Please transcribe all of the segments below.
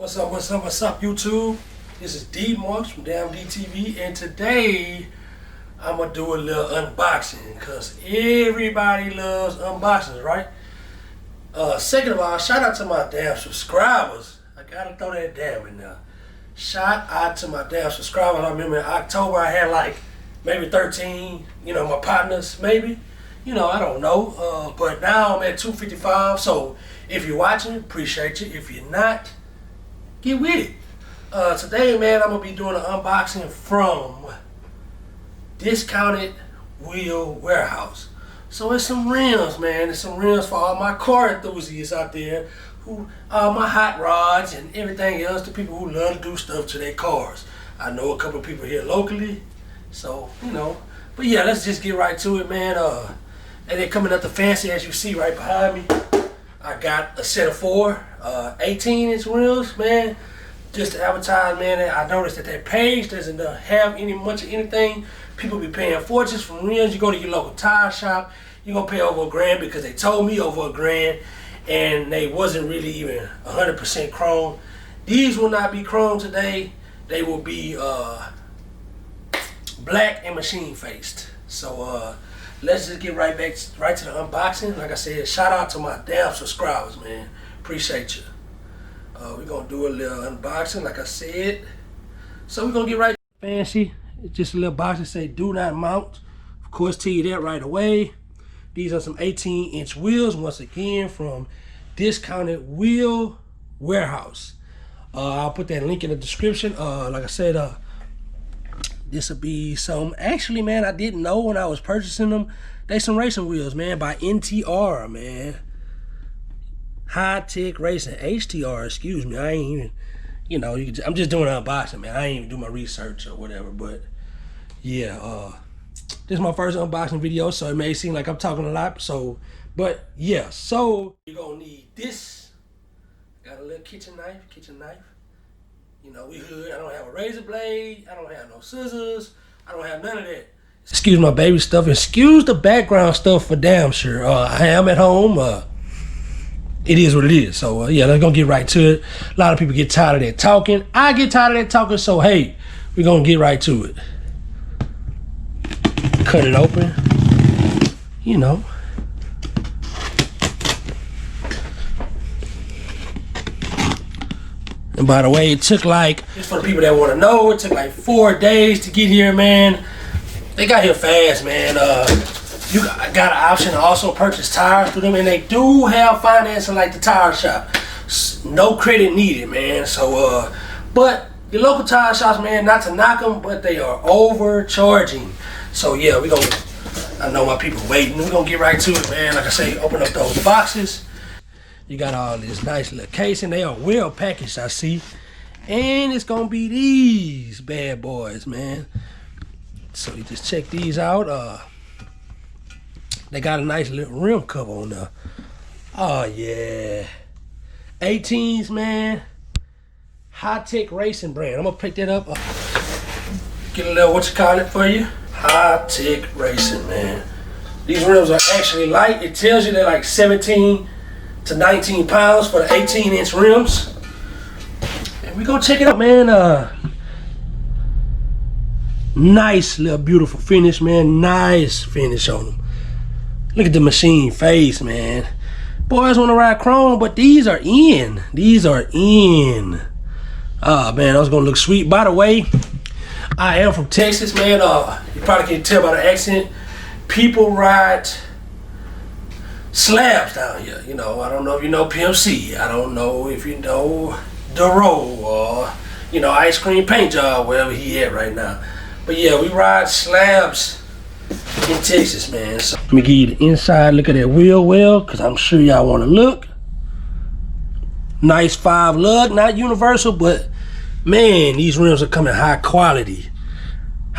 What's up, YouTube? This is D Marks from Damn DTV, and today I'm gonna do a little unboxing because everybody loves unboxings, right? Second of all, shout out to my damn subscribers. I gotta throw that damn in there. Shout out to my damn subscribers. I remember in October I had like maybe 13, my partners, maybe. I don't know. But now I'm at 255, so if you're watching, appreciate you. If you're not, get with it. Today, man, I'm going to be doing an unboxing from Discounted Wheel Warehouse. So it's some rims, man. It's some rims for all my car enthusiasts out there, all my hot rods and everything else, the people who love to do stuff to their cars. I know a couple of people here locally, so, But yeah, let's just get right to it, man. And they're coming up the fancy, as you see right behind me. I got a set of 4 18-inch rims, man. Just to advertise, man. I noticed that their page doesn't have much of anything. People be paying fortunes for rims. You go to your local tire shop, you're going to pay over $1,000 because they told me over $1,000 and they wasn't really even 100% chrome. These will not be chrome today. They will be black and machine faced. So let's just get right to the unboxing. Like I said, shout out to my damn subscribers, man. Appreciate you. We're gonna do a little unboxing, like I said. So we're gonna get right fancy. It's just a little box that say do not mount. Of course, tell you that right away. These are some 18-inch wheels, once again, from Discounted Wheel Warehouse. I'll put that link in the description. Like I said, this will be some, actually, man, I didn't know when I was purchasing them. They some racing wheels, man, by HTR, man. High Tech Racing, HTR, excuse me. I ain't even, I'm just doing an unboxing, man. I ain't even do my research or whatever, but yeah, this is my first unboxing video, so it may seem like I'm talking a lot, but yeah, so you're gonna need this. Got a little kitchen knife. We hood. I don't have a razor blade. I don't have no scissors. I don't have none of that. Excuse my baby stuff. Excuse the background stuff for damn sure. I am at home. It is what it is. So yeah, let's go get right to it. A lot of people get tired of that talking. I get tired of that talking. So hey, we're gonna get right to it. Cut it open. And by the way, it took just for the people that want to know, it took like 4 days to get here, man. They got here fast, man. You got an option to also purchase tires through them, and they do have financing like the tire shop. No credit needed, man. So, but your local tire shops, man, not to knock them, but they are overcharging. So yeah, I know my people waiting. We're gonna get right to it, man. Like I say, open up those boxes. You got all this nice little casing. They are well packaged, I see. And it's gonna be these bad boys, man. So you just check these out. They got a nice little rim cover on there. Oh yeah. 18s, man. High Tech Racing brand. I'm gonna pick that up. Get a little for you. High Tech Racing, man. These rims are actually light. It tells you they're like 17 to 19 pounds for the 18-inch rims. And we gonna check it out, man. Nice little beautiful finish, man. Nice finish on them. Look at the machine face, man. Boys want to ride chrome, but these are in. Oh man, I was gonna look sweet. By the way, I am from Texas, man. You probably can tell by the accent. People ride slabs down here. I don't know if you know PMC. I don't know if you know Duro or ice cream paint job, wherever he at right now. But yeah, we ride slabs in Texas, man. So let me give you the inside look at that wheel well, because I'm sure y'all want to look. Nice 5 lug, not universal, but man, these rims are coming high quality.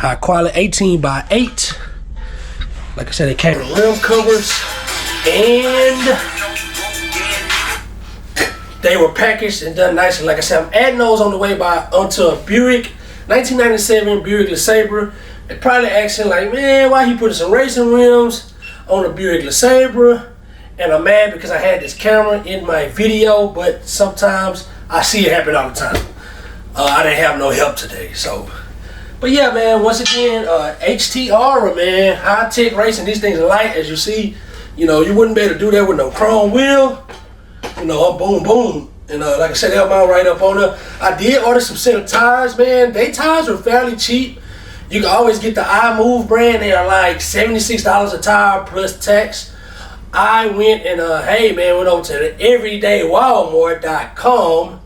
18 by 8. Like I said, they came with rim covers, and they were packaged and done nicely. Like I said, I'm adding those on the way onto a Buick 1997 Buick Lesabre. They probably asking like, man, why he putting some racing rims on a Buick Lesabre? And I'm mad because I had this camera in my video, but sometimes I see it happen all the time. I didn't have no help today, so. But yeah, man, once again, HTR, man, high-tech racing. These things are light, as you see. You know, you wouldn't be able to do that with no chrome wheel. You know, boom, boom. And like I said, they'll mount right up on there. I did order some set of tires, man. They tires were fairly cheap. You can always get the iMove brand. They are like $76 a tire plus tax. I went and, went over to the everydaywalmart.com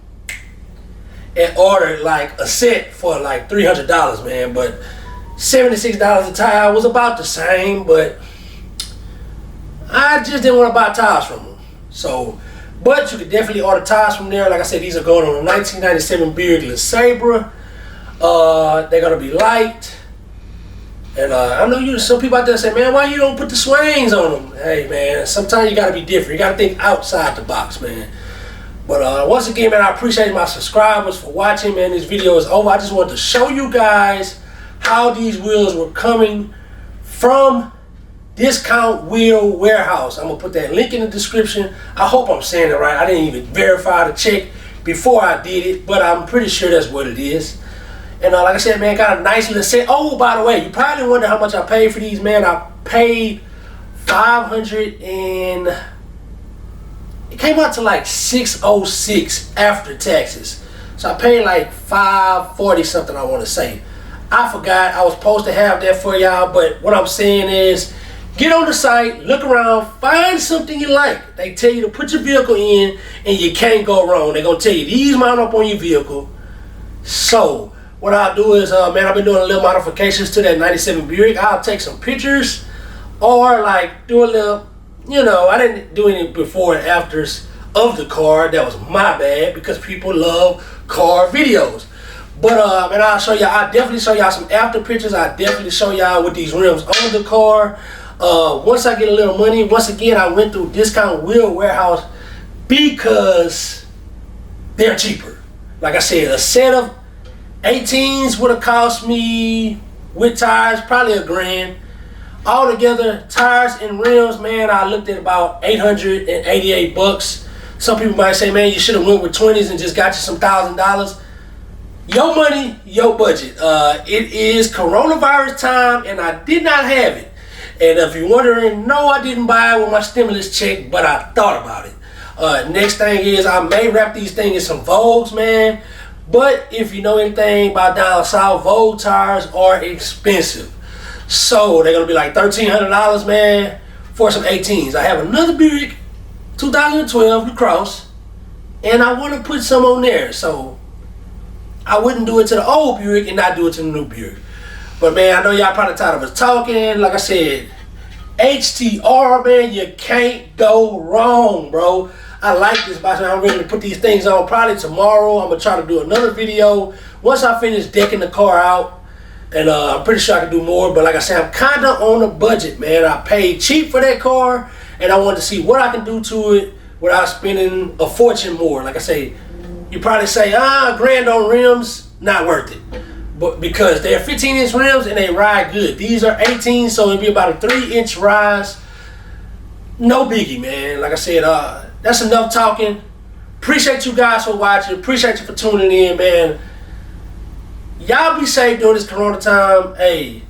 and ordered like a set for like $300, man. But $76 a tire was about the same, but I just didn't want to buy tires from them. So, but you could definitely order tires from there. Like I said, these are going on a 1997 Buick Lesabre. They're gonna be light. And I know some people out there say, man, why you don't put the swings on them? Hey, man, sometimes you gotta be different. You gotta think outside the box, man. But once again, man, I appreciate my subscribers for watching, man. This video is over. I just wanted to show you guys how these wheels were coming from Discount Wheel Warehouse. I'm gonna put that link in the description. I hope I'm saying it right. I didn't even verify the check before I did it, but I'm pretty sure that's what it is. And like I said, man, got a nice little set. Oh, by the way, you probably wonder how much I paid for these, man. I paid $500 and it came out to like $606 after taxes. So I paid like $540 something, I want to say. I forgot. I was supposed to have that for y'all, but what I'm saying is, get on the site, look around, find something you like. They tell you to put your vehicle in, and you can't go wrong. They're going to tell you, these mount up on your vehicle. So what I'll do is, man, I've been doing a little modifications to that 97 Buick. I'll take some pictures or like do a little, you know, I didn't do any before and afters of the car. That was my bad because people love car videos. But man, I'll show y'all. I'll definitely show y'all some after pictures. I'll definitely show y'all with these rims on the car. Once I get a little money, once again, I went through Discount Wheel Warehouse because they're cheaper. Like I said, a set of 18s would have cost me, with tires, probably $1,000. Altogether, tires and rims, man, I looked at about $888. Some people might say, man, you should have went with 20s and just got you some $1,000. Your money, your budget. It is coronavirus time, and I did not have it. And if you're wondering, no, I didn't buy it with my stimulus check, but I thought about it. Next thing is, I may wrap these things in some Vogues, man. But if you know anything about down south, Vogue tires are expensive. So they're going to be like $1,300, man, for some 18s. I have another Buick, 2012, the Cross, and I want to put some on there. So I wouldn't do it to the old Buick and not do it to the new Buick. But man, I know y'all probably tired of us talking. Like I said, HTR, man, you can't go wrong, bro. I like this box, man. I'm ready to put these things on probably tomorrow. I'm going to try to do another video once I finish decking the car out. And I'm pretty sure I can do more. But like I said, I'm kind of on a budget, man. I paid cheap for that car, and I wanted to see what I can do to it without spending a fortune more. Like I say, you probably say, $1,000 on rims, not worth it. But because they're 15-inch rims and they ride good. These are 18, so it'll be about a 3-inch rise. No biggie, man. Like I said, that's enough talking. Appreciate you guys for watching. Appreciate you for tuning in, man. Y'all be safe during this corona time. Hey,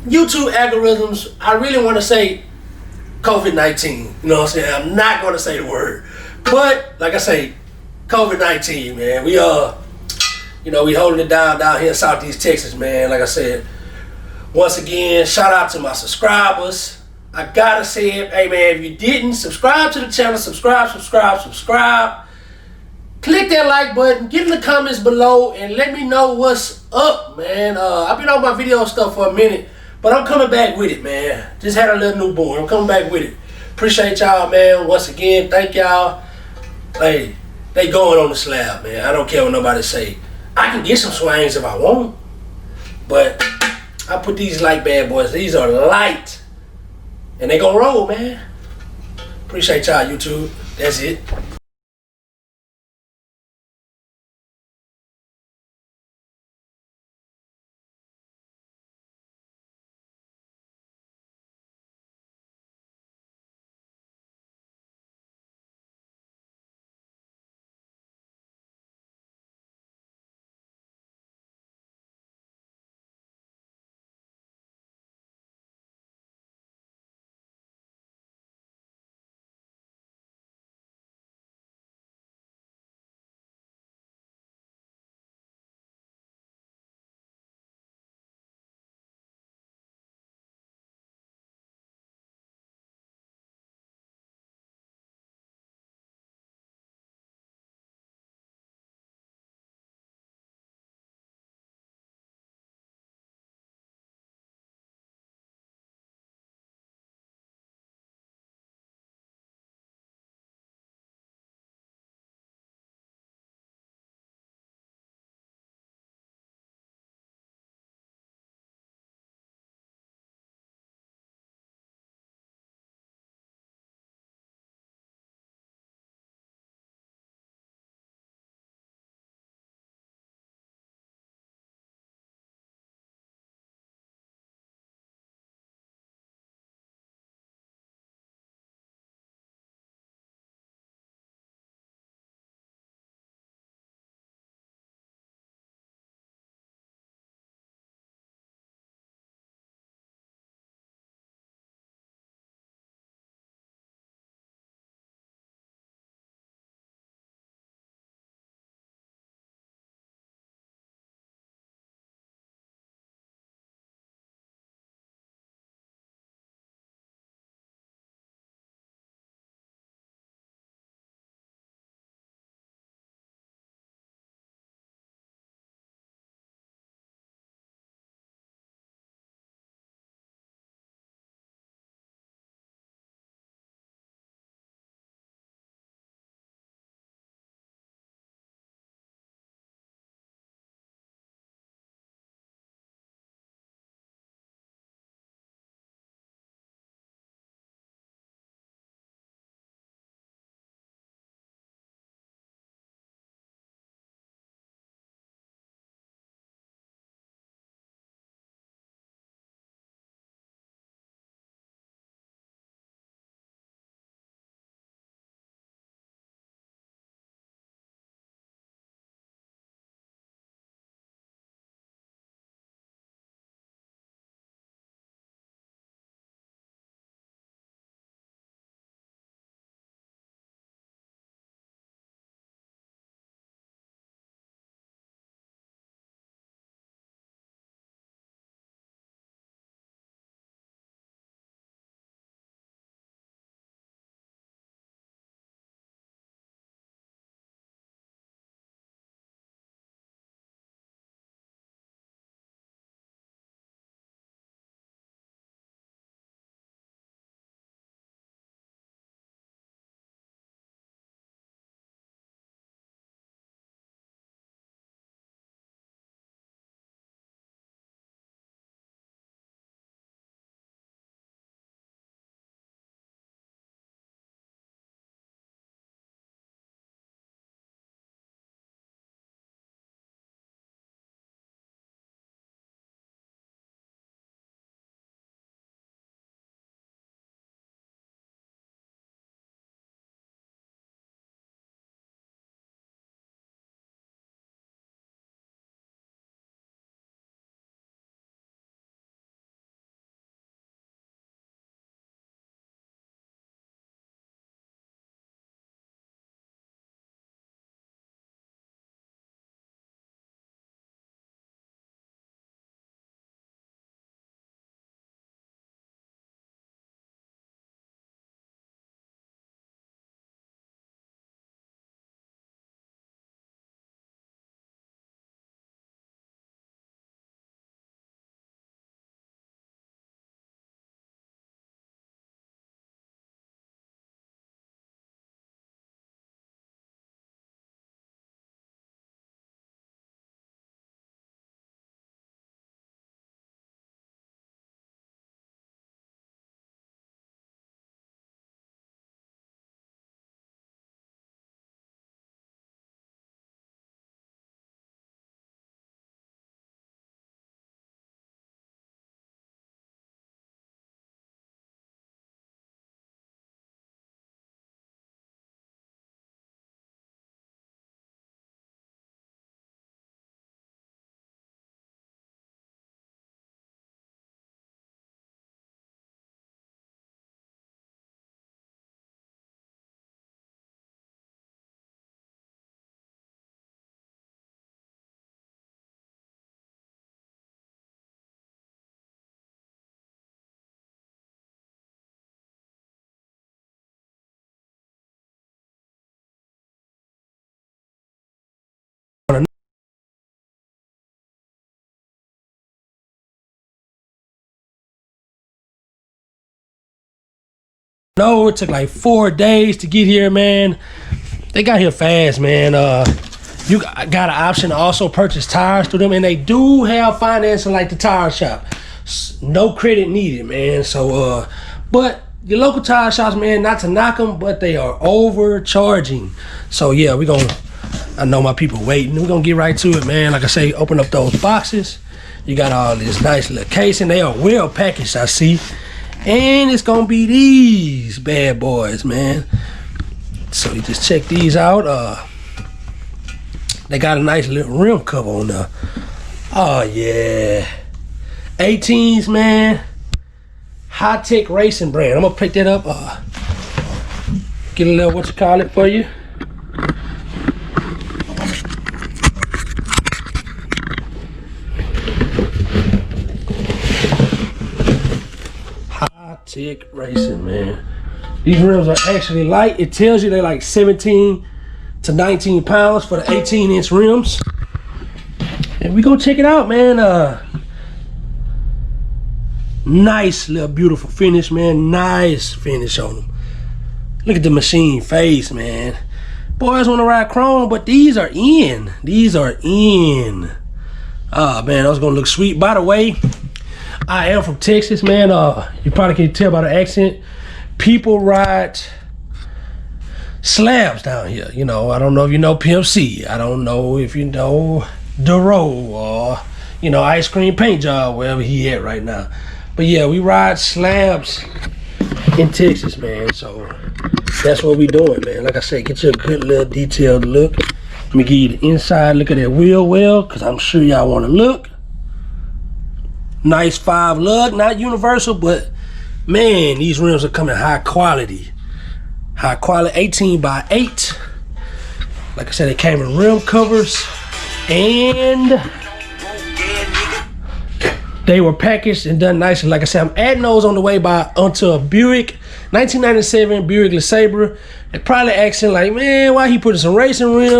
YouTube algorithms, I really want to say COVID-19. You know what I'm saying? I'm not going to say the word. But, like I say, COVID-19, man. We we holding it down here in Southeast Texas, man. Like I said, once again, shout out to my subscribers. I gotta say it, hey man, if you didn't subscribe to the channel, subscribe. Click that like button, get in the comments below, and let me know what's up, man. I've been on my video stuff for a minute, but I'm coming back with it, man. Just had a little newborn, I'm coming back with it. Appreciate y'all, man. Once again, thank y'all. Hey, they going on the slab, man. I don't care what nobody say. I can get some swings if I want, but I put these light bad boys. These are light. And they gonna roll, man. Appreciate y'all, YouTube. That's it. No, it took like 4 days to get here, man. They got here fast, man. You got an option to also purchase tires through them, and they do have financing like the tire shop. No credit needed, man. So, but your local tire shops, man, not to knock them, but they are overcharging. So yeah, I know my people waiting. We're gonna get right to it, man. Like I say, open up those boxes. You got all this nice little casing. They are well packaged, I see. And it's gonna be these bad boys, man. So you just check these out. They got a nice little rim cover on there. Oh yeah, 18s, man. High tech racing brand. I'm gonna pick that up. Get a little what you call it for you. High tech racing, man. These rims are actually light. It tells you they're like 17 to 19 pounds for the 18-inch rims. And we gonna check it out, man. Nice little beautiful finish, man. Nice finish on them. Look at the machine face, man. Boys want to ride chrome, but these are in. These are in. Oh man, that's gonna look sweet. By the way, I am from Texas, man. You probably can tell by the accent. People ride slabs down here. You know, I don't know if you know PMC. I don't know if you know Duro or, you know, Ice Cream Paint Job, wherever he at right now. But yeah, we ride slabs in Texas, man. So that's what we doing, man. Like I said, get you a good little detailed look. Let me give you the inside look at that wheel well, because I'm sure y'all want to look. Nice 5 lug, not universal, but man, these rims are coming high quality. High quality 18 by 8. Like I said, they came in rim covers, and they were packaged and done nicely. Like I said, I'm adding those on the way onto a Buick, 1997 Buick Lesabre. They're probably asking like, man, why he putting some racing rims